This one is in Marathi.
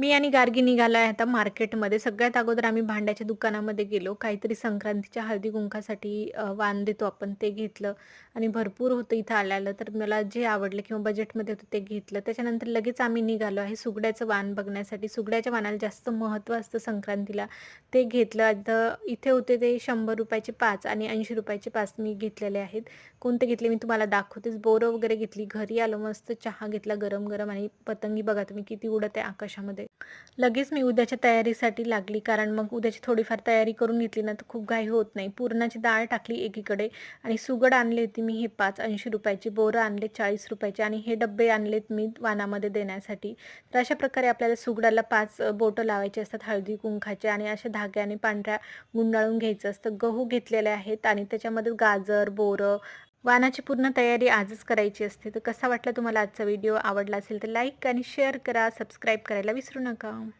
मी आणि गार्गी निघालो आहे आता मार्केटमध्ये. सगळ्यात अगोदर आम्ही भांड्याच्या दुकानामध्ये गेलो. काहीतरी संक्रांतीच्या हळदी-कुंकासाठी वाण देतो आपण ते घेतलं आणि भरपूर होतं इथं आल्यालं. तर मला जे आवडलं किंवा बजेटमध्ये होतं ते घेतलं. त्याच्यानंतर लगेच आम्ही निघालो आहे सुगड्याचं वाण बघण्यासाठी. सुगड्याच्या वाणाला जास्त महत्त्व असतं संक्रांतीला. ते घेतलं. आता इथे होते ते ₹100 चे 5 आणि ₹80 चे 5 मी घेतलेले आहेत. कोणते घेतले मी तुम्हाला दाखवतेच. बोरं वगैरे घेतली. घरी आलो मस्त चहा घेतला गरम-गरम आणि पतंगी बघा तुम्ही किती उडत आहे आकाशामध्ये. लगेच मी उद्याच्या तयारीसाठी लागली, कारण मग उद्याची थोडीफार तयारी करून घेतली ना, तर खूप घाई होत नाही. पुरणाची डाळ टाकली एकीकडे आणि सुगड आणली होती मी हे 5 ₹80 ची, बोरं आणले ₹40 चे आणि हे डब्बे आणलेत मी वाणामध्ये देण्यासाठी. तर अशा प्रकारे आपल्याला सुगडाला 5 बोटं लावायचे असतात हळदी-कुंकाचे आणि अशा धाग्याने पांढऱ्या गुंडाळून घ्यायचं असतं. गहू घेतलेले आहेत आणि त्याच्यामध्ये गाजर, बोरं, वाणाची पूर्ण तयारी आजच करायची असते. तर कसा वाटला तुम्हाला आजचा व्हिडिओ? आवडला असेल तर लाईक आणि शेअर करा, सबस्क्राईब करायला विसरू नका.